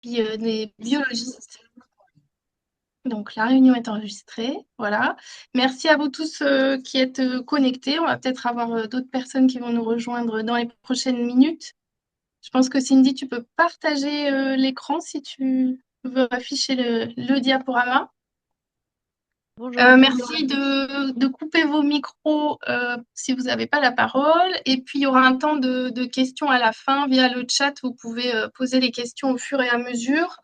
puis des biologistes. Donc, la réunion est enregistrée. Voilà. Merci à vous tous qui êtes connectés. On va peut-être avoir d'autres personnes qui vont nous rejoindre dans les prochaines minutes. Je pense que Cindy, tu peux partager l'écran si tu veux afficher le diaporama. Bonjour. Merci de couper vos micros si vous n'avez pas la parole. Et puis, il y aura un temps de questions à la fin via le chat. Vous pouvez poser les questions au fur et à mesure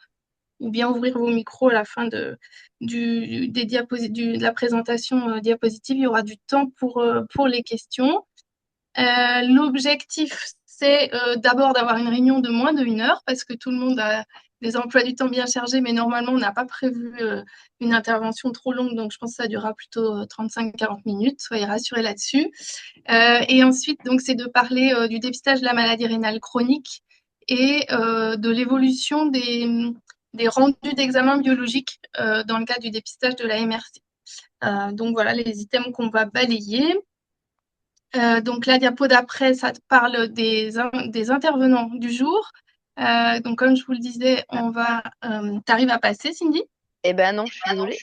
ou bien ouvrir vos micros à la fin de la présentation diapositive. Il y aura du temps pour les questions. L'objectif, c'est d'abord d'avoir une réunion de moins de 1 heure parce que tout le monde a des emplois du temps bien chargés, mais normalement, on n'a pas prévu une intervention trop longue, donc je pense que ça durera plutôt 35-40 minutes. Soyez rassurés là-dessus. Et ensuite, donc, c'est de parler du dépistage de la maladie rénale chronique et de l'évolution des rendus d'examen biologiques dans le cadre du dépistage de la MRC. Donc voilà les items qu'on va balayer. Donc la diapo d'après, ça te parle des intervenants du jour. Donc comme je vous le disais, on va... T'arrives à passer, Cindy? Eh ben non, je suis désolée.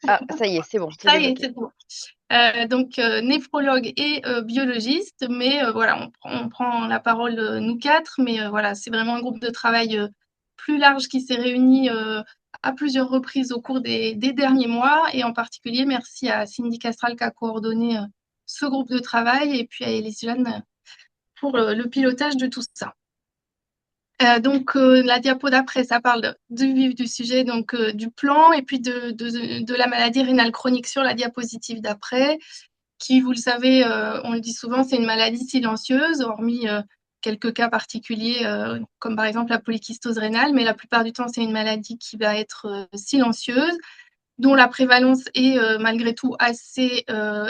Ah, ça y est, c'est bon, c'est Ça y est, débloqué. c'est bon. Donc néphrologue et biologiste, mais voilà, on prend la parole nous quatre, mais voilà, c'est vraiment un groupe de travail plus large qui s'est réuni à plusieurs reprises au cours des derniers mois, et en particulier merci à Cindy Castral qui a coordonné ce groupe de travail, et puis à Élise Jeanne pour le pilotage de tout ça. Donc, la diapo d'après, ça parle du vif du sujet, donc du plan, et puis de la maladie rénale chronique sur la diapositive d'après, qui, vous le savez, on le dit souvent, c'est une maladie silencieuse, hormis quelques cas particuliers, comme par exemple la polykystose rénale, mais la plupart du temps, c'est une maladie qui va être silencieuse, dont la prévalence est malgré tout assez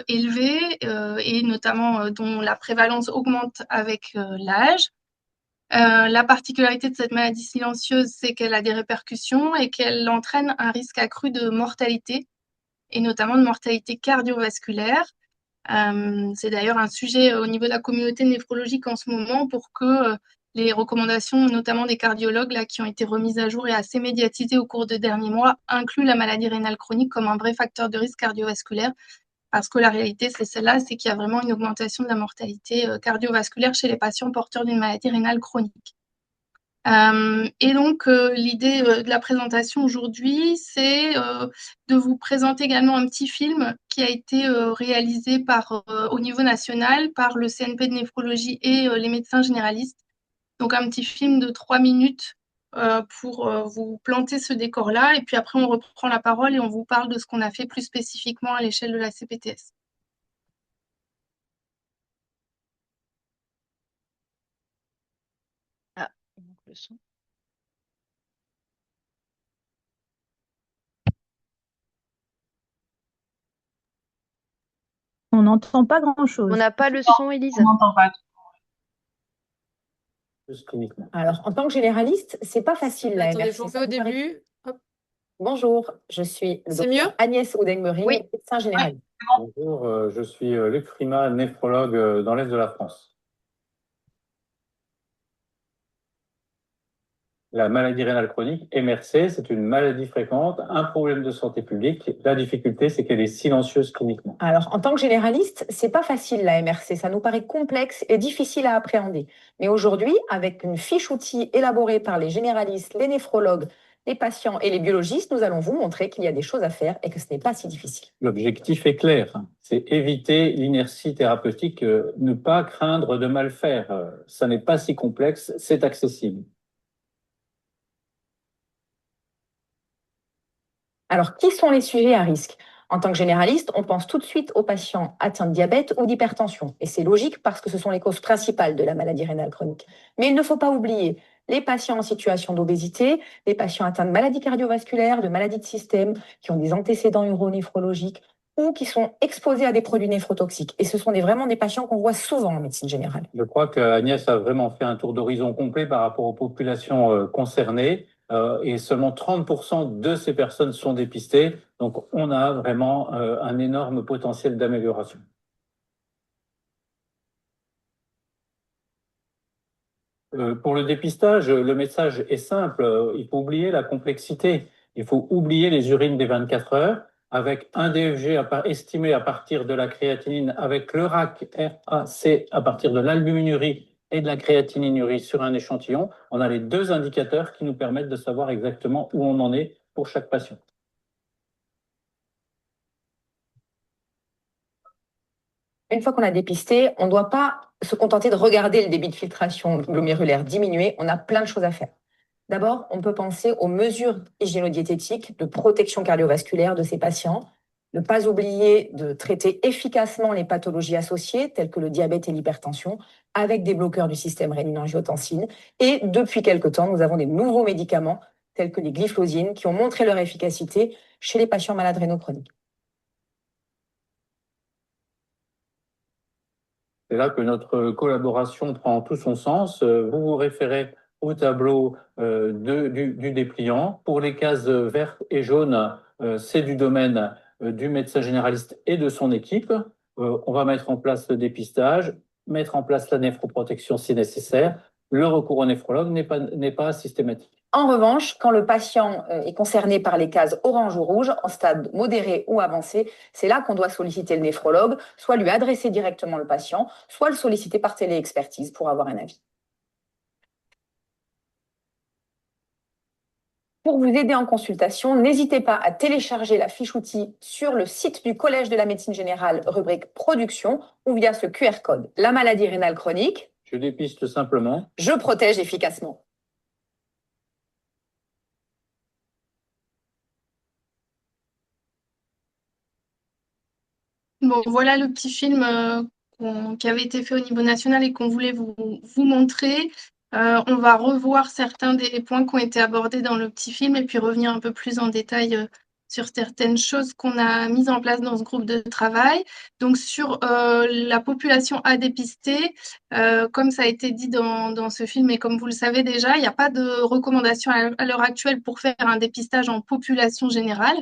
élevée, et notamment dont la prévalence augmente avec l'âge. La particularité de cette maladie silencieuse, c'est qu'elle a des répercussions et qu'elle entraîne un risque accru de mortalité, et notamment de mortalité cardiovasculaire. C'est d'ailleurs un sujet au niveau de la communauté néphrologique en ce moment pour que les recommandations, notamment des cardiologues là, qui ont été remises à jour et assez médiatisées au cours des derniers mois, incluent la maladie rénale chronique comme un vrai facteur de risque cardiovasculaire. Parce que la réalité, c'est celle-là, c'est qu'il y a vraiment une augmentation de la mortalité cardiovasculaire chez les patients porteurs d'une maladie rénale chronique. Et donc, l'idée de la présentation aujourd'hui, c'est de vous présenter également un petit film qui a été réalisé au niveau national par le CNP de néphrologie et les médecins généralistes. Donc, un petit film de 3 minutes pour vous planter ce décor-là. Et puis après, on reprend la parole et on vous parle de ce qu'on a fait plus spécifiquement à l'échelle de la CPTS. Ah, il manque le son. On n'entend pas On grand-chose. n'a pas le son, Élise? n'entend pas. Alors, en tant que généraliste, c'est pas facile là. Attendez, je refais au début. Hop. Bonjour, je suis le C'est docteur mieux? Agnès Oudeng-Mering, Oui. médecin généraliste. Bonjour, je suis Luc Frima, néphrologue dans l'Est de la France. La maladie rénale chronique, MRC, c'est une maladie fréquente, un problème de santé publique. La difficulté, c'est qu'elle est silencieuse cliniquement. Alors, en tant que généraliste, c'est pas facile la MRC. Ça nous paraît complexe et difficile à appréhender. Mais aujourd'hui, avec une fiche outil élaborée par les généralistes, les néphrologues, les patients et les biologistes, nous allons vous montrer qu'il y a des choses à faire et que ce n'est pas si difficile. L'objectif est clair, c'est éviter l'inertie thérapeutique, ne pas craindre de mal faire. Ça n'est pas si complexe, c'est accessible. Alors, qui sont les sujets à risque? En tant que généraliste, on pense tout de suite aux patients atteints de diabète ou d'hypertension. Et c'est logique parce que ce sont les causes principales de la maladie rénale chronique. Mais il ne faut pas oublier les patients en situation d'obésité, les patients atteints de maladies cardiovasculaires, de maladies de système, qui ont des antécédents uronéphrologiques ou qui sont exposés à des produits néphrotoxiques. Et ce sont vraiment des patients qu'on voit souvent en médecine générale. Je crois qu'Agnès a vraiment fait un tour d'horizon complet par rapport aux populations concernées. Et seulement 30% de ces personnes sont dépistées. Donc, on a vraiment un énorme potentiel d'amélioration. Pour le dépistage, le message est simple. Il faut oublier la complexité. Il faut oublier les urines des 24 heures avec un DFG estimé à partir de la créatinine, avec le RAC à partir de l'albuminurie et de la créatininurie sur un échantillon. On a les deux indicateurs qui nous permettent de savoir exactement où on en est pour chaque patient. Une fois qu'on a dépisté, on ne doit pas se contenter de regarder le débit de filtration glomérulaire diminuer. On a plein de choses à faire. D'abord, on peut penser aux mesures hygiéno-diététiques de protection cardiovasculaire de ces patients. Ne pas oublier de traiter efficacement les pathologies associées, telles que le diabète et l'hypertension, avec des bloqueurs du système rénine-angiotensine. Et depuis quelque temps, nous avons des nouveaux médicaments, tels que les glyphosines, qui ont montré leur efficacité chez les patients malades rénaux chroniques. C'est là que notre collaboration prend tout son sens. Vous vous référez au tableau du dépliant. Pour les cases vertes et jaunes, c'est du domaine du médecin généraliste et de son équipe. On va mettre en place le dépistage, mettre en place la néphroprotection si nécessaire. Le recours au néphrologue n'est pas systématique. En revanche, quand le patient est concerné par les cases orange ou rouge, en stade modéré ou avancé, c'est là qu'on doit solliciter le néphrologue, soit lui adresser directement le patient, soit le solliciter par téléexpertise pour avoir un avis. Pour vous aider en consultation, n'hésitez pas à télécharger la fiche outil sur le site du Collège de la médecine générale, rubrique production, ou via ce QR code. La maladie rénale chronique. Je dépiste simplement. Je protège efficacement. Bon, voilà le petit film qui avait été fait au niveau national et qu'on voulait vous montrer. On va revoir certains des points qui ont été abordés dans le petit film et puis revenir un peu plus en détail sur certaines choses qu'on a mises en place dans ce groupe de travail. Donc, sur la population à dépister, comme ça a été dit dans ce film et comme vous le savez déjà, il n'y a pas de recommandation à l'heure actuelle pour faire un dépistage en population générale.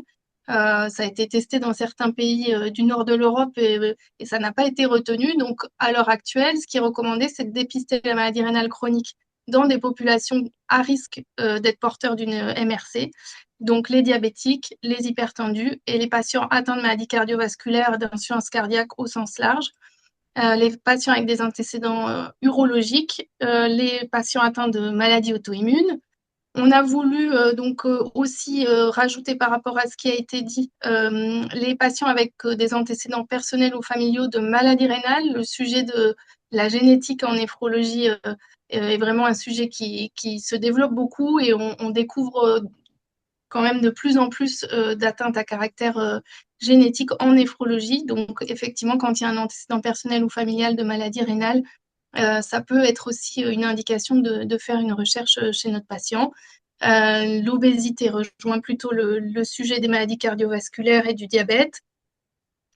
Ça a été testé dans certains pays du nord de l'Europe et ça n'a pas été retenu. Donc, à l'heure actuelle, ce qui est recommandé, c'est de dépister la maladie rénale chronique dans des populations à risque d'être porteurs d'une MRC. Donc, les diabétiques, les hypertendus et les patients atteints de maladies cardiovasculaires, d'insuffisance cardiaque au sens large. Les patients avec des antécédents urologiques, les patients atteints de maladies auto-immunes. On a voulu aussi rajouter par rapport à ce qui a été dit les patients avec des antécédents personnels ou familiaux de maladies rénales. Le sujet de la génétique en néphrologie est vraiment un sujet qui se développe beaucoup et on découvre quand même de plus en plus d'atteintes à caractère génétique en néphrologie. Donc effectivement, quand il y a un antécédent personnel ou familial de maladie rénale, ça peut être aussi une indication de faire une recherche chez notre patient. L'obésité rejoint plutôt le sujet des maladies cardiovasculaires et du diabète.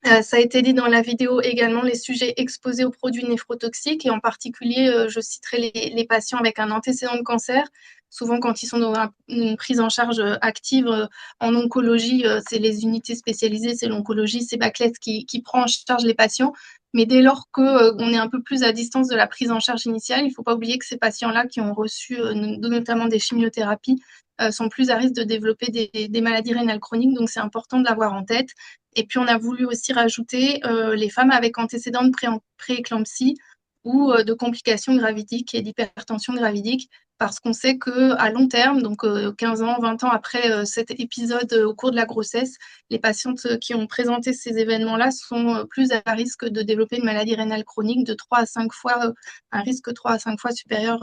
Ça a été dit dans la vidéo également, les sujets exposés aux produits néphrotoxiques et en particulier, je citerai les patients avec un antécédent de cancer. Souvent, quand ils sont dans une prise en charge active en oncologie, c'est les unités spécialisées, c'est l'oncologie, c'est Baclès qui prend en charge les patients. Mais dès lors qu'on est un peu plus à distance de la prise en charge initiale, il ne faut pas oublier que ces patients-là qui ont reçu notamment des chimiothérapies sont plus à risque de développer des maladies rénales chroniques. Donc, c'est important de l'avoir en tête. Et puis, on a voulu aussi rajouter les femmes avec antécédents de prééclampsie ou de complications gravidiques et d'hypertension gravidique, parce qu'on sait qu'à long terme, donc 15 ans, 20 ans après cet épisode au cours de la grossesse, les patientes qui ont présenté ces événements-là sont plus à risque de développer une maladie rénale chronique de 3 à 5 fois, un risque 3 à 5 fois supérieur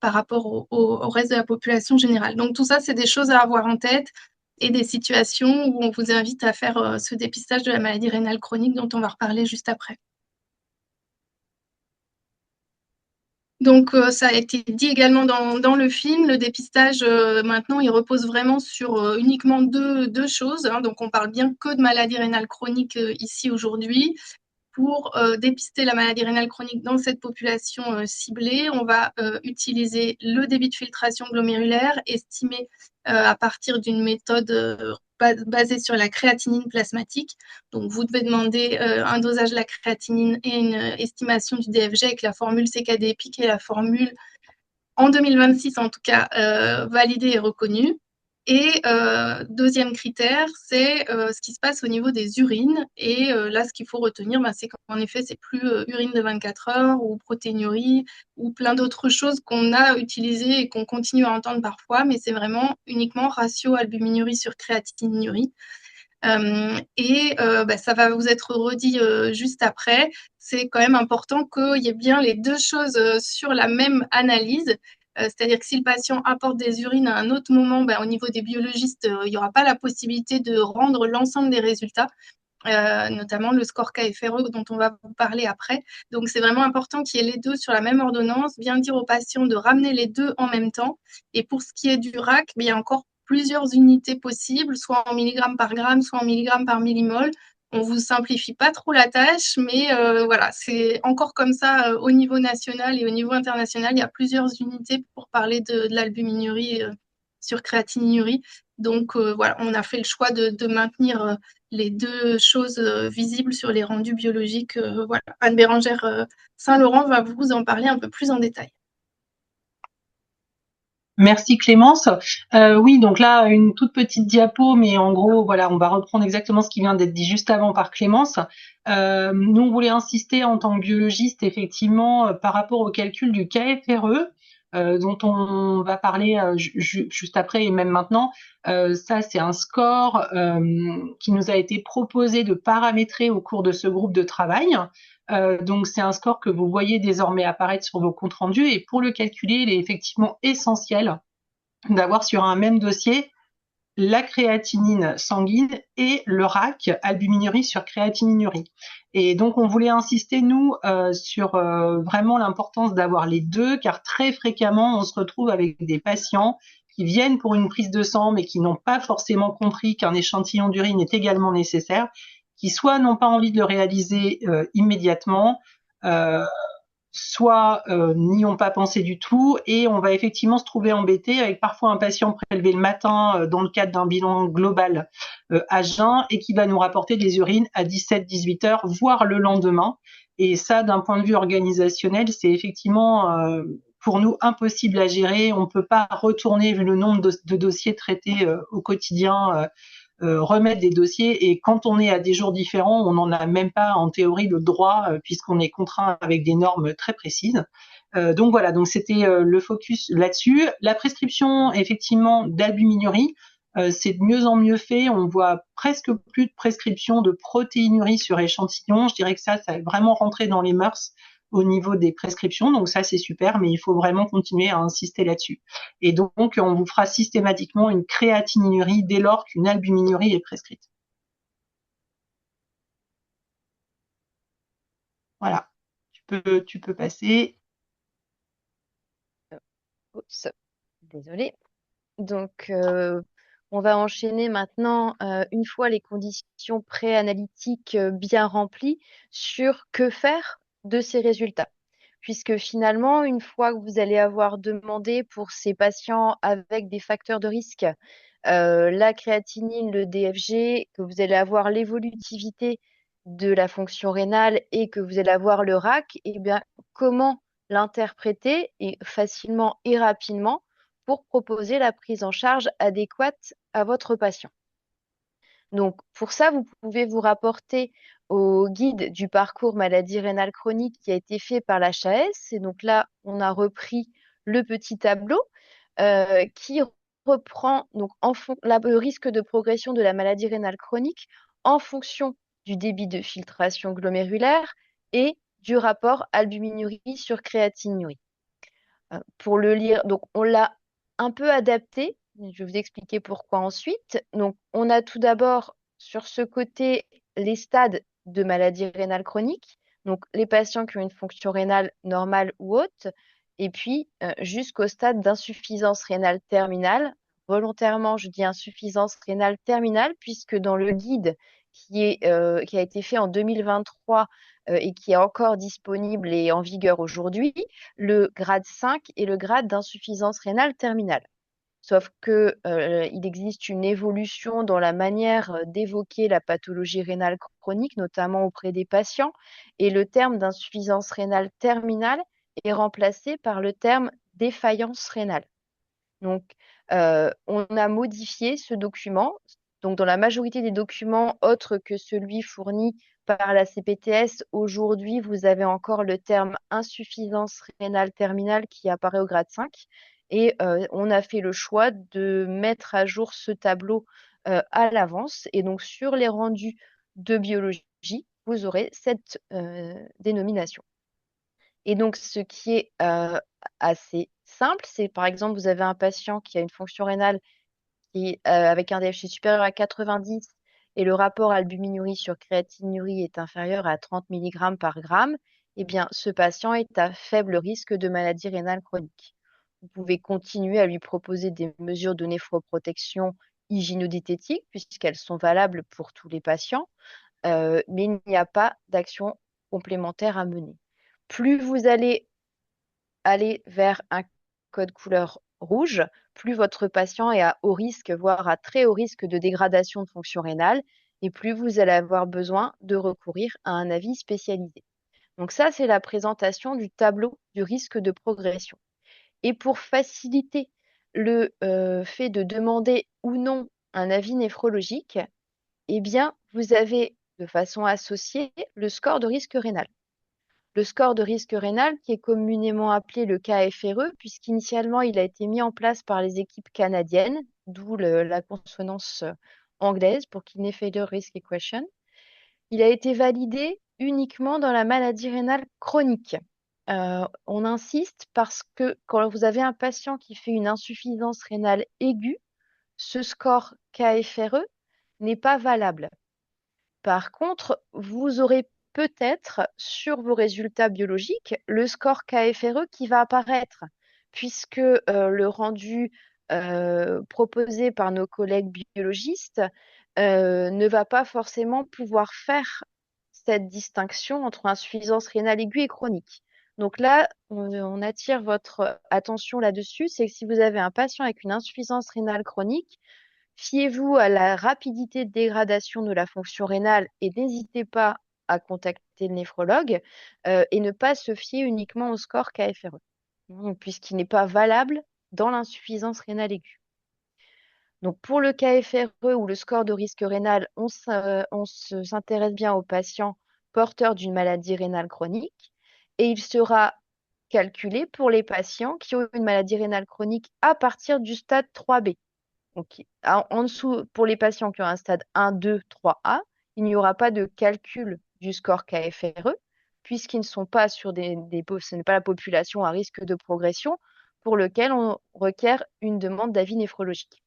par rapport au reste de la population générale. Donc tout ça, c'est des choses à avoir en tête et des situations où on vous invite à faire ce dépistage de la maladie rénale chronique dont on va reparler juste après. Donc, ça a été dit également dans le film, le dépistage, maintenant, il repose vraiment sur uniquement deux choses. Hein. Donc, on parle bien que de maladie rénale chronique ici aujourd'hui. Pour dépister la maladie rénale chronique dans cette population ciblée, on va utiliser le débit de filtration glomérulaire estimé à partir d'une méthode basée sur la créatinine plasmatique. Donc, vous devez demander un dosage de la créatinine et une estimation du DFG avec la formule CKD EPIC et la formule en 2026 en tout cas, validé et reconnu. Et deuxième critère, c'est ce qui se passe au niveau des urines. Et là, ce qu'il faut retenir, c'est qu'en effet, c'est plus urine de 24 heures ou protéinurie ou plein d'autres choses qu'on a utilisées et qu'on continue à entendre parfois, mais c'est vraiment uniquement ratio albuminurie sur créatinurie. Ça va vous être redit juste après. C'est quand même important qu'il y ait bien les deux choses sur la même analyse. C'est-à-dire que si le patient apporte des urines à un autre moment, au niveau des biologistes, il n'y aura pas la possibilité de rendre l'ensemble des résultats, notamment le score KFRE dont on va vous parler après. Donc, c'est vraiment important qu'il y ait les deux sur la même ordonnance, bien dire aux patients de ramener les deux en même temps. Et pour ce qui est du RAC, il y a encore plusieurs unités possibles, soit en milligrammes par gramme, soit en milligrammes par millimol. On vous simplifie pas trop la tâche, mais voilà, c'est encore comme ça au niveau national et au niveau international. Il y a plusieurs unités pour parler de l'albuminurie sur créatinurie. Donc voilà, on a fait le choix de maintenir les deux choses visibles sur les rendus biologiques. Voilà. Anne-Bérangère Saint-Laurent va vous en parler un peu plus en détail. Merci Clémence. Oui, donc là, une toute petite diapo, mais en gros, voilà, on va reprendre exactement ce qui vient d'être dit juste avant par Clémence. Nous, on voulait insister en tant que biologiste, effectivement, par rapport au calcul du KFRE, dont on va parler juste après et même maintenant. Ça, c'est un score qui nous a été proposé de paramétrer au cours de ce groupe de travail. Donc c'est un score que vous voyez désormais apparaître sur vos comptes rendus et pour le calculer, il est effectivement essentiel d'avoir sur un même dossier la créatinine sanguine et le RAC, albuminurie sur créatininurie. Et donc on voulait insister nous sur vraiment l'importance d'avoir les deux, car très fréquemment on se retrouve avec des patients qui viennent pour une prise de sang mais qui n'ont pas forcément compris qu'un échantillon d'urine est également nécessaire, qui soit n'ont pas envie de le réaliser immédiatement, soit n'y ont pas pensé du tout, et on va effectivement se trouver embêté avec parfois un patient prélevé le matin dans le cadre d'un bilan global à jeun et qui va nous rapporter des urines à 17-18 heures, voire le lendemain. Et ça, d'un point de vue organisationnel, c'est effectivement pour nous impossible à gérer. On ne peut pas retourner, vu le nombre de dossiers traités au quotidien, remettre des dossiers, et quand on est à des jours différents, on n'en a même pas en théorie le droit puisqu'on est contraint avec des normes très précises. Donc voilà, donc c'était le focus là-dessus. La prescription effectivement d'albuminurie, c'est de mieux en mieux fait. On voit presque plus de prescription de protéinurie sur échantillon. Je dirais que ça a vraiment rentré dans les mœurs au niveau des prescriptions, donc ça c'est super, mais il faut vraiment continuer à insister là-dessus. Et donc on vous fera systématiquement une créatininurie dès lors qu'une albuminurie est prescrite. Voilà, tu peux passer. Oups, désolée. Donc, on va enchaîner maintenant, une fois les conditions préanalytiques bien remplies, sur que faire de ces résultats. Puisque finalement, une fois que vous allez avoir demandé pour ces patients avec des facteurs de risque, la créatinine, le DFG, que vous allez avoir l'évolutivité de la fonction rénale et que vous allez avoir le RAC, eh bien, comment l'interpréter et facilement et rapidement pour proposer la prise en charge adéquate à votre patient. Donc, pour ça, vous pouvez vous rapporter au guide du parcours maladie rénale chronique qui a été fait par l'HAS. Et donc là, on a repris le petit tableau qui reprend donc le risque de progression de la maladie rénale chronique en fonction du débit de filtration glomérulaire et du rapport albuminurie sur créatinurie. Pour le lire, donc on l'a un peu adapté. Je vais vous expliquer pourquoi ensuite. Donc, on a tout d'abord sur ce côté les stades de maladie rénale chronique, donc les patients qui ont une fonction rénale normale ou haute, et puis jusqu'au stade d'insuffisance rénale terminale. Volontairement, je dis insuffisance rénale terminale, puisque dans le guide qui a été fait en 2023 et qui est encore disponible et en vigueur aujourd'hui, le grade 5 est le grade d'insuffisance rénale terminale. Sauf que il existe une évolution dans la manière d'évoquer la pathologie rénale chronique, notamment auprès des patients, et le terme d'insuffisance rénale terminale est remplacé par le terme défaillance rénale. Donc, on a modifié ce document. Donc, dans la majorité des documents autres que celui fourni par la CPTS, aujourd'hui, vous avez encore le terme insuffisance rénale terminale qui apparaît au grade 5. Et on a fait le choix de mettre à jour ce tableau à l'avance. Et donc, sur les rendus de biologie, vous aurez cette dénomination. Et donc, ce qui est assez simple, c'est par exemple, vous avez un patient qui a une fonction rénale avec un DHT supérieur à 90 et le rapport albuminurie sur créatinurie est inférieur à 30 mg par gramme, eh bien, ce patient est à faible risque de maladie rénale chronique. Vous pouvez continuer à lui proposer des mesures de néphroprotection hygiénodiététique puisqu'elles sont valables pour tous les patients, mais il n'y a pas d'action complémentaire à mener. Plus vous allez aller vers un code couleur rouge, plus votre patient est à haut risque, voire à très haut risque de dégradation de fonction rénale, et plus vous allez avoir besoin de recourir à un avis spécialisé. Donc ça, c'est la présentation du tableau du risque de progression. Et pour faciliter le fait de demander ou non un avis néphrologique, eh bien, vous avez de façon associée le score de risque rénal. Le score de risque rénal, qui est communément appelé le KFRE, puisqu'initialement il a été mis en place par les équipes canadiennes, d'où la consonance anglaise pour Kidney Failure Risk Equation. Il a été validé uniquement dans la maladie rénale chronique. On insiste parce que quand vous avez un patient qui fait une insuffisance rénale aiguë, ce score KFRE n'est pas valable. Par contre, vous aurez peut-être sur vos résultats biologiques le score KFRE qui va apparaître, puisque le rendu proposé par nos collègues biologistes ne va pas forcément pouvoir faire cette distinction entre insuffisance rénale aiguë et chronique. Donc là, on attire votre attention là-dessus, c'est que si vous avez un patient avec une insuffisance rénale chronique, fiez-vous à la rapidité de dégradation de la fonction rénale et n'hésitez pas à contacter le néphrologue et ne pas se fier uniquement au score KFRE, puisqu'il n'est pas valable dans l'insuffisance rénale aiguë. Donc pour le KFRE ou le score de risque rénal, on s'intéresse bien aux patients porteurs d'une maladie rénale chronique et il sera calculé pour les patients qui ont une maladie rénale chronique à partir du stade 3B. Donc, en dessous, pour les patients qui ont un stade 1, 2, 3A, il n'y aura pas de calcul du score KFRE, puisqu'ils ne sont pas sur ce n'est pas la population à risque de progression pour lequel on requiert une demande d'avis néphrologique.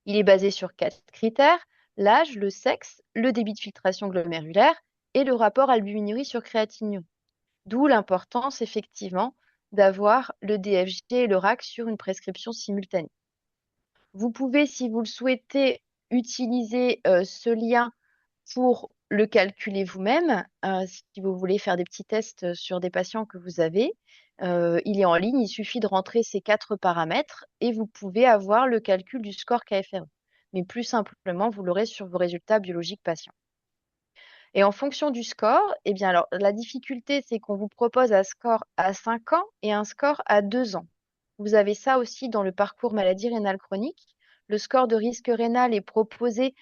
Il est basé sur 4 critères, l'âge, le sexe, le débit de filtration glomérulaire et le rapport albuminurie sur créatinurie. D'où l'importance, effectivement, d'avoir le DFG et le RAC sur une prescription simultanée. Vous pouvez, si vous le souhaitez, utiliser ce lien pour le calculer vous-même. Si vous voulez faire des petits tests sur des patients que vous avez, il est en ligne, il suffit de rentrer ces 4 paramètres et vous pouvez avoir le calcul du score KFRE. Mais plus simplement, vous l'aurez sur vos résultats biologiques patients. Et en fonction du score, eh bien alors, la difficulté, c'est qu'on vous propose un score à 5 ans et un score à 2 ans. Vous avez ça aussi dans le parcours maladie rénale chronique. Le score de risque rénal est proposé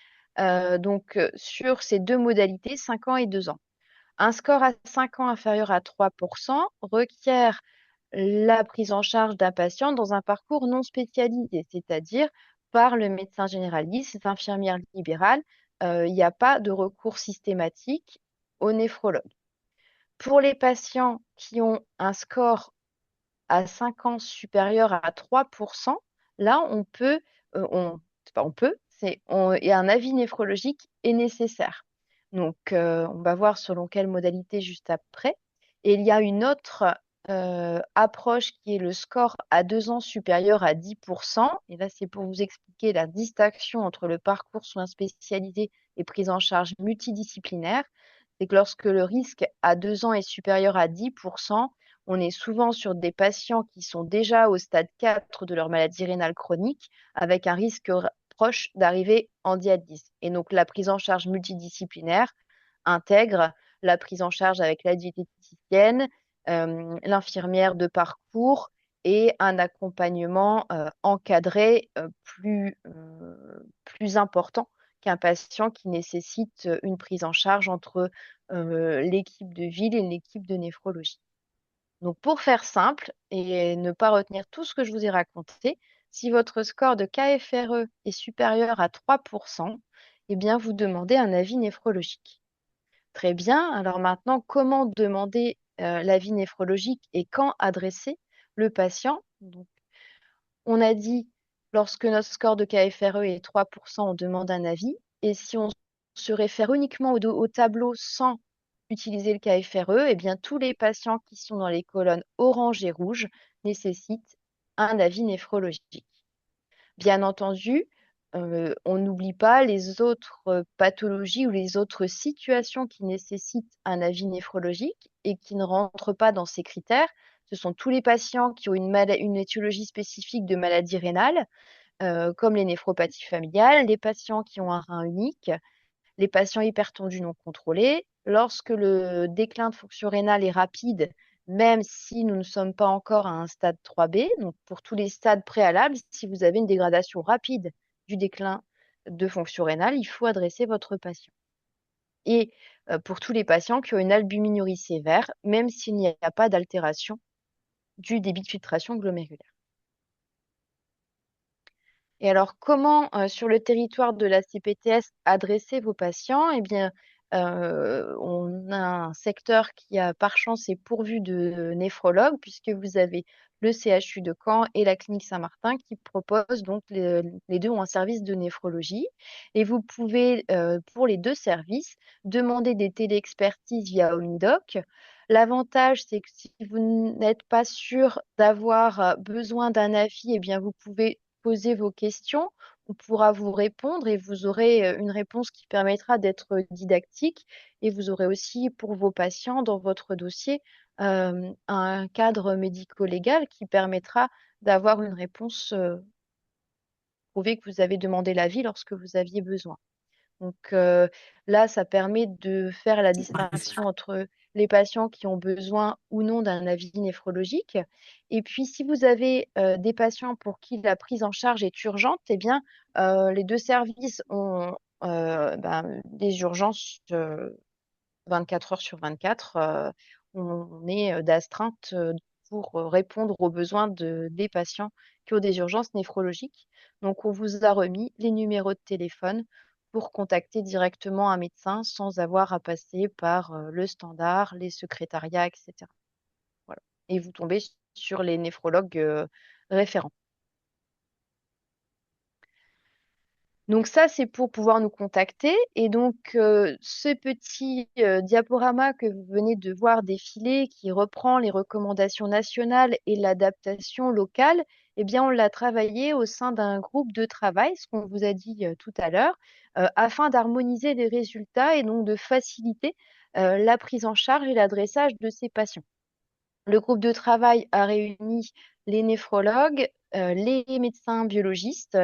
sur ces deux modalités, 5 ans et 2 ans. Un score à 5 ans inférieur à 3% requiert la prise en charge d'un patient dans un parcours non spécialisé, c'est-à-dire par le médecin généraliste, l'infirmière libérale. Il n'y a pas de recours systématique au néphrologue. Pour les patients qui ont un score à 5 ans supérieur à 3%, là, et un avis néphrologique est nécessaire. Donc, on va voir selon quelle modalité juste après. Et il y a une autre approche qui est le score à 2 ans supérieur à 10%. Et là, c'est pour vous expliquer la distinction entre le parcours soins spécialisés et prise en charge multidisciplinaire. C'est que lorsque le risque à 2 ans est supérieur à 10%, on est souvent sur des patients qui sont déjà au stade 4 de leur maladie rénale chronique, avec un risque proche d'arriver en dialyse. Et donc, la prise en charge multidisciplinaire intègre la prise en charge avec la diététicienne, l'infirmière de parcours et un accompagnement encadré plus important qu'un patient qui nécessite une prise en charge entre l'équipe de ville et l'équipe de néphrologie. Donc, pour faire simple et ne pas retenir tout ce que je vous ai raconté, si votre score de KFRE est supérieur à 3%, eh bien, vous demandez un avis néphrologique. Très bien. Alors maintenant, comment demander l'avis néphrologique et quand adresser le patient? Donc, on a dit, lorsque notre score de KFRE est 3%, on demande un avis. Et si on se réfère uniquement au tableau sans utiliser le KFRE, eh bien, tous les patients qui sont dans les colonnes orange et rouge nécessitent un avis néphrologique. Bien entendu, on n'oublie pas les autres pathologies ou les autres situations qui nécessitent un avis néphrologique et qui ne rentrent pas dans ces critères. Ce sont tous les patients qui ont une étiologie spécifique de maladie rénale, comme les néphropathies familiales, les patients qui ont un rein unique, les patients hypertendus non contrôlés. Lorsque le déclin de fonction rénale est rapide, même si nous ne sommes pas encore à un stade 3B, donc pour tous les stades préalables, si vous avez une dégradation rapide du déclin de fonction rénale, il faut adresser votre patient. Et pour tous les patients qui ont une albuminurie sévère, même s'il n'y a pas d'altération du débit de filtration glomérulaire. Et alors, comment, sur le territoire de la CPTS, adresser vos patients? Eh bien, on a un secteur qui a, par chance, est pourvu de néphrologues, puisque vous avez le CHU de Caen et la clinique Saint-Martin qui proposent donc les deux ont un service de néphrologie. Et vous pouvez, pour les deux services, demander des téléexpertises via Omnidoc. L'avantage, c'est que si vous n'êtes pas sûr d'avoir besoin d'un avis, eh bien, vous pouvez poser vos questions, on pourra vous répondre et vous aurez une réponse qui permettra d'être didactique et vous aurez aussi pour vos patients dans votre dossier un cadre médico-légal qui permettra d'avoir une réponse prouvée que vous avez demandé l'avis lorsque vous aviez besoin. Donc là, ça permet de faire la distinction entre les patients qui ont besoin ou non d'un avis néphrologique. Et puis, si vous avez des patients pour qui la prise en charge est urgente, eh bien, les deux services ont des urgences 24 heures sur 24. On est d'astreinte pour répondre aux besoins des patients qui ont des urgences néphrologiques. Donc, on vous a remis les numéros de téléphone pour contacter directement un médecin sans avoir à passer par le standard, les secrétariats, etc. Voilà. Et vous tombez sur les néphrologues référents. Donc ça, c'est pour pouvoir nous contacter. Et donc, ce petit diaporama que vous venez de voir défiler, qui reprend les recommandations nationales et l'adaptation locale, eh bien, on l'a travaillé au sein d'un groupe de travail, ce qu'on vous a dit tout à l'heure, afin d'harmoniser les résultats et donc de faciliter la prise en charge et l'adressage de ces patients. Le groupe de travail a réuni les néphrologues, les médecins biologistes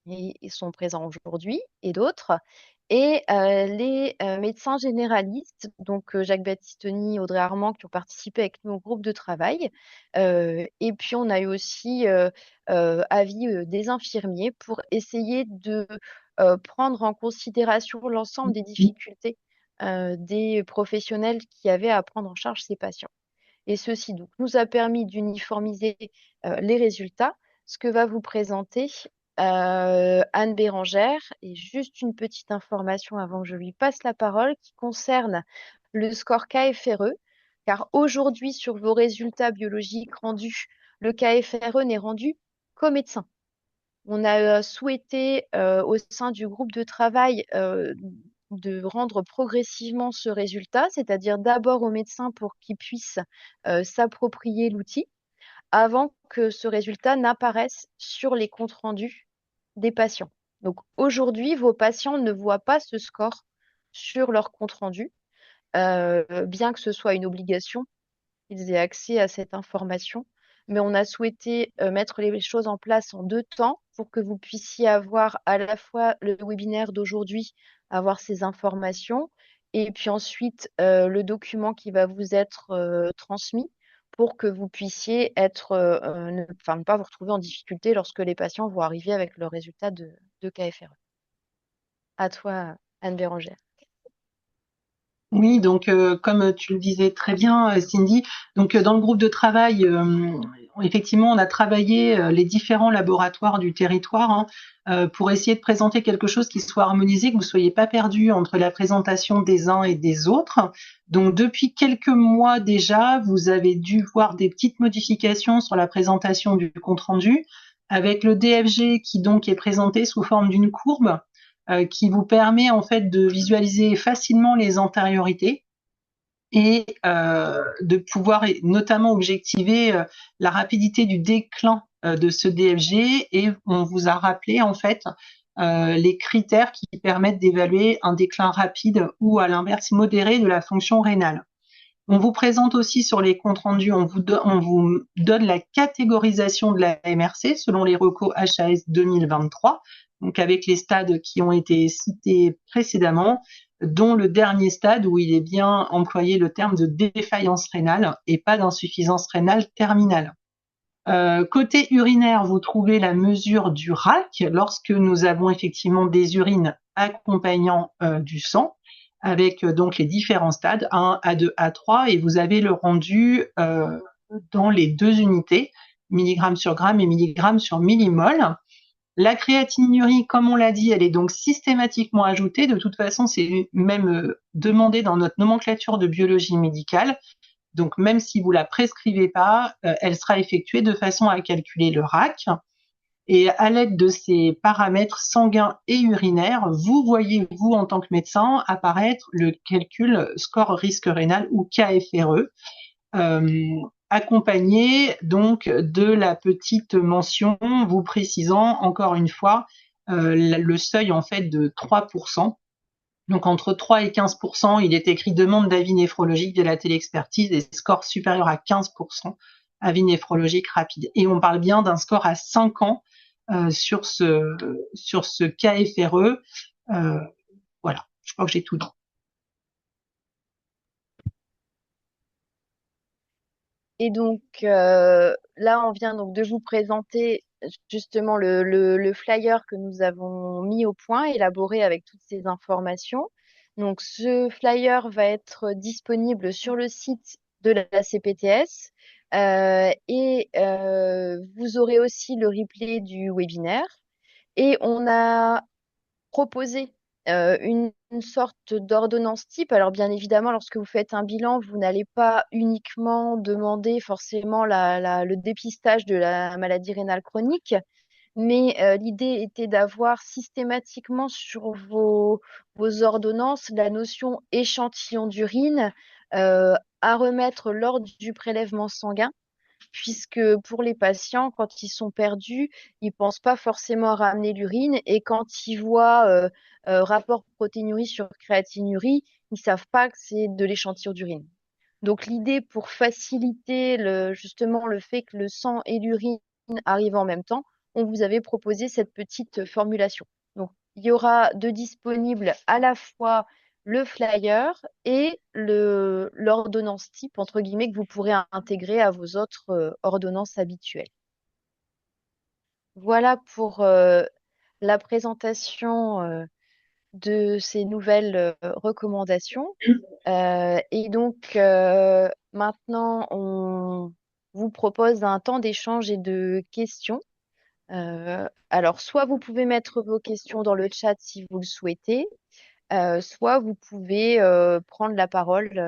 qui sont présents aujourd'hui et d'autres, et les médecins généralistes, donc Jacques Battistoni, Audrey Armand, qui ont participé avec nous au groupe de travail. Et puis on a eu aussi avis des infirmiers pour essayer de prendre en considération l'ensemble des difficultés des professionnels qui avaient à prendre en charge ces patients. Et ceci donc, nous a permis d'uniformiser les résultats, ce que va vous présenter Anne Bérangère. Et juste une petite information avant que je lui passe la parole qui concerne le score KFRE, car aujourd'hui, sur vos résultats biologiques rendus, le KFRE n'est rendu qu'au médecin. On a souhaité au sein du groupe de travail de rendre progressivement ce résultat, c'est-à-dire d'abord au médecin pour qu'il puisse s'approprier l'outil avant que ce résultat n'apparaisse sur les comptes rendus des patients. Donc aujourd'hui, vos patients ne voient pas ce score sur leur compte rendu, bien que ce soit une obligation qu'ils aient accès à cette information. Mais on a souhaité mettre les choses en place en 2 temps pour que vous puissiez avoir à la fois le webinaire d'aujourd'hui, avoir ces informations, et puis ensuite le document qui va vous être transmis pour que vous puissiez ne pas vous retrouver en difficulté lorsque les patients vont arriver avec le résultat de KFRE. À toi, Anne Bérangère. Oui, donc comme tu le disais très bien, Cindy, donc dans le groupe de travail, effectivement, on a travaillé les différents laboratoires du territoire pour essayer de présenter quelque chose qui soit harmonisé, que vous ne soyez pas perdus entre la présentation des uns et des autres. Donc depuis quelques mois déjà, vous avez dû voir des petites modifications sur la présentation du compte-rendu, avec le DFG qui donc est présenté sous forme d'une courbe qui vous permet en fait de visualiser facilement les antériorités et de pouvoir notamment objectiver la rapidité du déclin de ce DFG, et on vous a rappelé en fait les critères qui permettent d'évaluer un déclin rapide ou à l'inverse modéré de la fonction rénale. On vous présente aussi sur les comptes rendus, on vous donne la catégorisation de la MRC selon les recos HAS 2023, donc avec les stades qui ont été cités précédemment, dont le dernier stade où il est bien employé le terme de défaillance rénale et pas d'insuffisance rénale terminale. Côté urinaire, vous trouvez la mesure du RAC lorsque nous avons effectivement des urines accompagnant du sang, avec donc les différents stades, 1, A2, A3, et vous avez le rendu dans les deux unités, milligrammes sur gramme et milligrammes sur millimol. La créatinurie, comme on l'a dit, elle est donc systématiquement ajoutée. De toute façon, c'est même demandé dans notre nomenclature de biologie médicale. Donc, même si vous la prescrivez pas, elle sera effectuée de façon à calculer le RAC. Et à l'aide de ces paramètres sanguins et urinaires, vous voyez, vous, en tant que médecin, apparaître le calcul score risque rénal ou KFRE, accompagné donc de la petite mention vous précisant encore une fois le seuil en fait de 3%. Donc entre 3 et 15%, il est écrit demande d'avis néphrologique de la téléexpertise, et score supérieur à 15%, avis néphrologique rapide. Et on parle bien d'un score à 5 ans sur ce KFRE. Voilà, je crois que j'ai tout dit. Et donc là, on vient donc de vous présenter justement le flyer que nous avons mis au point, élaboré avec toutes ces informations. Donc ce flyer va être disponible sur le site de la CPTS et vous aurez aussi le replay du webinaire. Et on a proposé une sorte d'ordonnance type. Alors bien évidemment, lorsque vous faites un bilan, vous n'allez pas uniquement demander forcément le dépistage de la maladie rénale chronique, mais l'idée était d'avoir systématiquement sur vos ordonnances la notion échantillon d'urine à remettre lors du prélèvement sanguin, puisque pour les patients, quand ils sont perdus, ils pensent pas forcément à ramener l'urine, et quand ils voient rapport protéinurie sur créatinurie, ils savent pas que c'est de l'échantillon d'urine. Donc l'idée, pour faciliter justement le fait que le sang et l'urine arrivent en même temps, on vous avait proposé cette petite formulation. Donc il y aura de disponible à la fois le flyer et l'ordonnance type, entre guillemets, que vous pourrez intégrer à vos autres ordonnances habituelles. Voilà pour la présentation de ces nouvelles recommandations. Et donc, maintenant, on vous propose un temps d'échange et de questions. Alors, soit vous pouvez mettre vos questions dans le chat si vous le souhaitez, soit vous pouvez prendre la parole.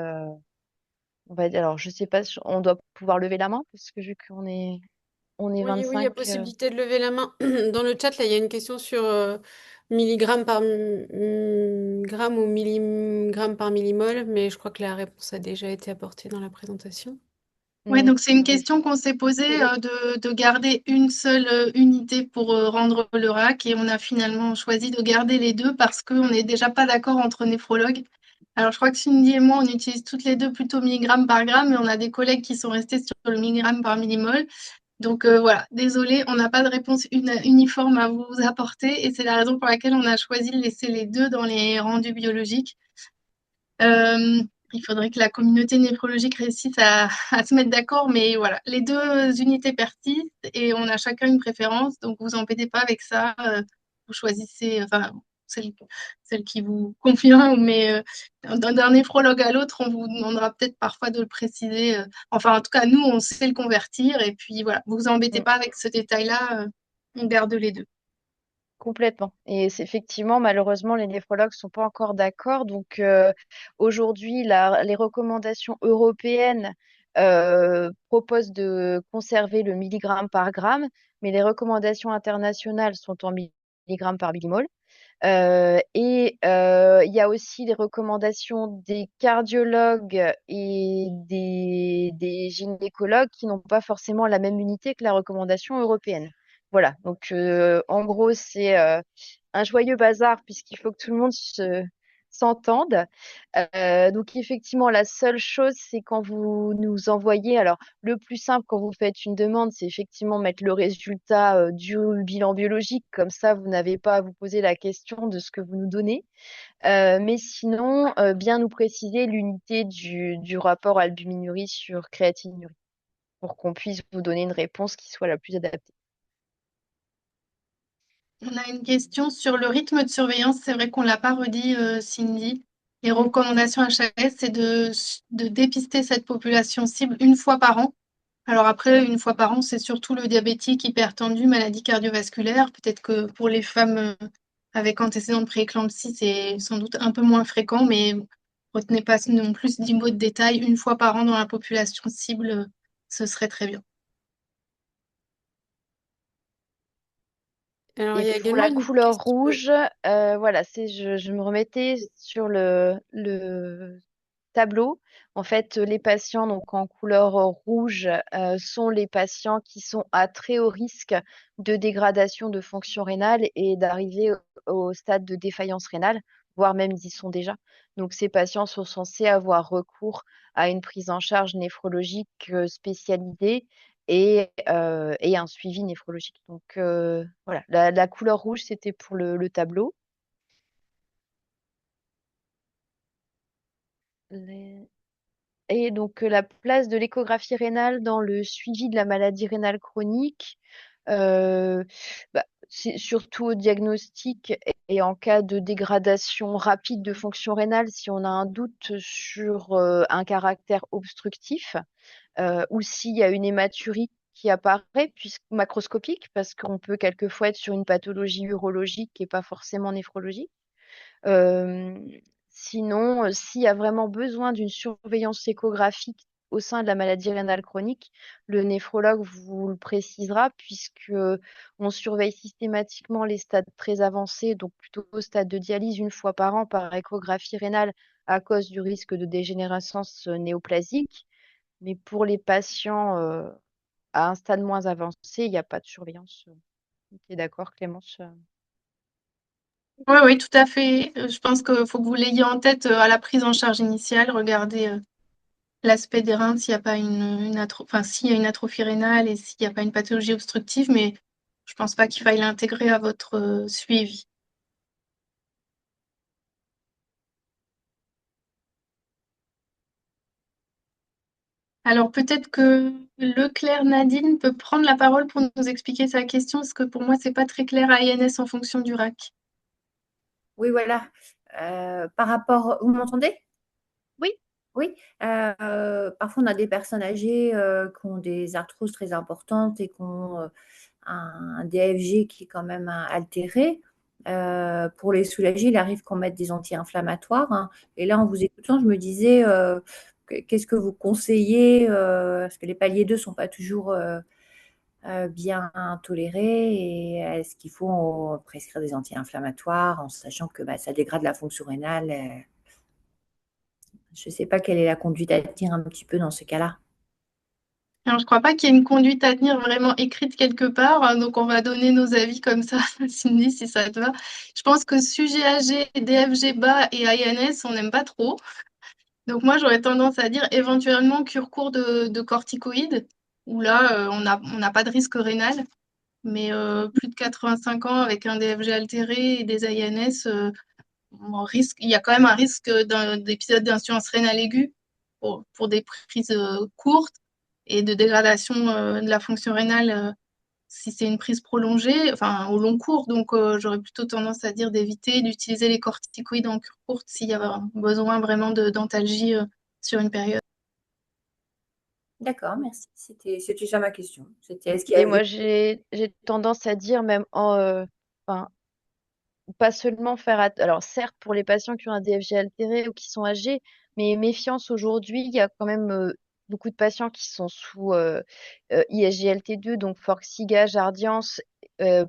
Alors, je sais pas, on doit pouvoir lever la main, parce que vu qu'on est Oui, il y a 25. possibilité de lever la main. Dans le chat, là, il y a une question sur milligramme par gramme ou milligramme par millimol, mais je crois que la réponse a déjà été apportée dans la présentation. Oui, donc c'est une question qu'on s'est posée de garder une seule unité pour rendre le RAC, et on a finalement choisi de garder les deux parce qu'on n'est déjà pas d'accord entre néphrologues. Alors je crois que Cindy et moi, on utilise toutes les deux plutôt milligramme par gramme, mais on a des collègues qui sont restés sur le milligramme par millimol. Donc voilà, désolé, on n'a pas de réponse uniforme à vous apporter, et c'est la raison pour laquelle on a choisi de laisser les deux dans les rendus biologiques. Il faudrait que la communauté néphrologique réussisse à se mettre d'accord, mais voilà, les deux unités persistent et on a chacun une préférence, donc vous embêtez pas avec ça. Vous choisissez, enfin, celle, celle qui vous convient, mais d'un néphrologue à l'autre, on vous demandera peut-être parfois de le préciser. Enfin, en tout cas, nous, on sait le convertir et puis voilà, vous embêtez Mm. pas avec ce détail-là, on garde les deux. Complètement. Et c'est effectivement, malheureusement, les néphrologues sont pas encore d'accord. Donc aujourd'hui, les recommandations européennes proposent de conserver le milligramme par gramme, mais les recommandations internationales sont en milligrammes par millimole. Il y a aussi les recommandations des cardiologues et des gynécologues qui n'ont pas forcément la même unité que la recommandation européenne. Voilà, donc en gros, c'est un joyeux bazar puisqu'il faut que tout le monde s'entende. Donc effectivement, la seule chose, c'est quand vous nous envoyez, alors le plus simple quand vous faites une demande, c'est effectivement mettre le résultat du bilan biologique, comme ça vous n'avez pas à vous poser la question de ce que vous nous donnez. Mais sinon, bien nous préciser l'unité du rapport albuminurie sur créatinurie pour qu'on puisse vous donner une réponse qui soit la plus adaptée. On a une question sur le rythme de surveillance. C'est vrai qu'on l'a pas redit, Cindy. Les recommandations HAS, c'est de dépister cette population cible une fois par an. Alors après, une fois par an, c'est surtout le diabétique, hypertendu, maladie cardiovasculaire. Peut-être que pour les femmes avec antécédents de prééclampsie, c'est sans doute un peu moins fréquent, mais retenez pas non plus 10 mots de détail. Une fois par an dans la population cible, ce serait très bien. Alors, Et il y a pour également la une couleur question. rouge, voilà, je me remettais sur le tableau. En fait, les patients donc en couleur rouge sont les patients qui sont à très haut risque de dégradation de fonction rénale et d'arriver au stade de défaillance rénale, voire même ils y sont déjà. Donc, ces patients sont censés avoir recours à une prise en charge néphrologique spécialisée et un suivi néphrologique. Donc, voilà, la couleur rouge, c'était pour le tableau. Les- Et donc, la place de l'échographie rénale dans le suivi de la maladie rénale chronique, euh, c'est surtout au diagnostic et en cas de dégradation rapide de fonction rénale, si on a un doute sur un caractère obstructif ou s'il y a une hématurie qui apparaît, macroscopique, parce qu'on peut quelquefois être sur une pathologie urologique et pas forcément néphrologique. Euh, Sinon, s'il y a vraiment besoin d'une surveillance échographique au sein de la maladie rénale chronique, le néphrologue vous le précisera puisque on surveille systématiquement les stades très avancés, donc plutôt au stade de dialyse une fois par an par échographie rénale à cause du risque de dégénérescence néoplasique. Mais pour les patients à un stade moins avancé, il n'y a pas de surveillance. Tu es d'accord, Clémence? Oui, oui, tout à fait. Je pense qu'il faut que vous l'ayez en tête à la prise en charge initiale. Regardez l'aspect des reins, s'il n'y a pas enfin, s'il y a une atrophie rénale et s'il n'y a pas une pathologie obstructive, mais je pense pas qu'il faille l'intégrer à votre suivi. Alors peut-être que Leclerc Nadine peut prendre la parole pour nous expliquer sa question, parce que pour moi, c'est pas très clair à INS en fonction du RAC. Oui, voilà. Par rapport, vous m'entendez? Oui. Oui. Parfois, on a des personnes âgées qui ont des arthroses très importantes et qui ont un DFG qui est quand même altéré. Pour les soulager, il arrive qu'on mette des anti-inflammatoires, hein. Et là, en vous écoutant, je me disais, qu'est-ce que vous conseillez parce que les paliers 2 ne sont pas toujours bien tolérés. Et est-ce qu'il faut prescrire des anti-inflammatoires en sachant que ça dégrade la fonction rénale? Je ne sais pas quelle est la conduite à tenir un petit peu dans ce cas-là. Alors, je crois pas qu'il y ait une conduite à tenir vraiment écrite quelque part, hein, donc on va donner nos avis comme ça, Cindy, si ça te va. Je pense que sujet âgé, DFG bas et INS, on n'aime pas trop. Donc moi, j'aurais tendance à dire éventuellement cure court de corticoïdes, où là, on n'a pas de risque rénal. Mais plus de 85 ans avec un DFG altéré et des INS, il y a quand même un risque d'épisode d'insuffisance rénale aiguë pour des prises courtes et de dégradation de la fonction rénale si c'est une prise prolongée, enfin au long cours. Donc, j'aurais plutôt tendance à dire d'éviter d'utiliser les corticoïdes en cure courte s'il y a besoin vraiment d'antalgie sur une période. D'accord, merci. C'était ça ma question. C'était est-ce qu'il y Et avait moi, j'ai tendance à dire même enfin, pas seulement alors certes pour les patients qui ont un DFG altéré ou qui sont âgés, mais méfiance aujourd'hui, il y a quand même beaucoup de patients qui sont sous ISGLT2, donc Forxiga, Jardiance,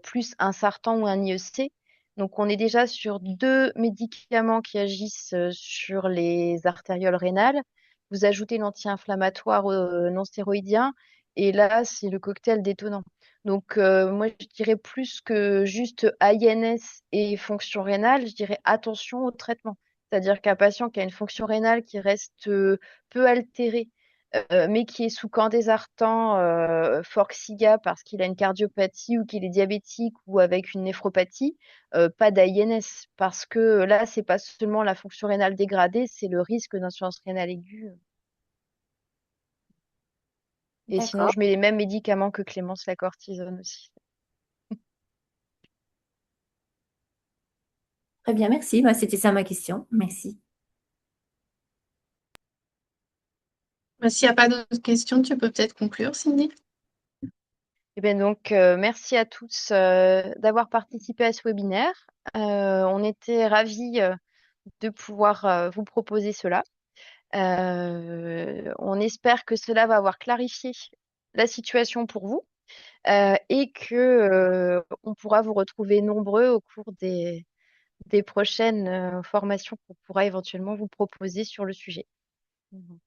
plus un Sartan ou un IEC. Donc on est déjà sur 2 médicaments qui agissent sur les artérioles rénales. Vous ajoutez l'anti-inflammatoire non stéroïdien, et là c'est le cocktail détonnant. Donc, moi, je dirais plus que juste INS et fonction rénale, je dirais attention au traitement. C'est-à-dire qu'un patient qui a une fonction rénale qui reste peu altérée, mais qui est sous candésartan, Forxiga parce qu'il a une cardiopathie ou qu'il est diabétique ou avec une néphropathie, pas d'INS. Parce que là, c'est pas seulement la fonction rénale dégradée, c'est le risque d'insuffisance rénale aiguë. Et sinon, D'accord. je mets les mêmes médicaments que Clémence, la cortisone aussi. Très bien, merci. Bah, c'était ça ma question. Merci. S'il n'y a pas d'autres questions, tu peux peut-être conclure, Cindy. Eh bien donc, merci à tous d'avoir participé à ce webinaire. On était ravis de pouvoir vous proposer cela. On espère que cela va avoir clarifié la situation pour vous et que on pourra vous retrouver nombreux au cours des prochaines formations qu'on pourra éventuellement vous proposer sur le sujet. Donc,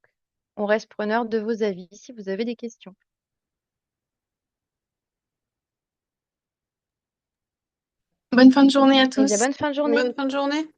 on reste preneur de vos avis si vous avez des questions. Bonne fin de journée à Eh bien, tous. bonne fin de journée. Bonne fin de journée.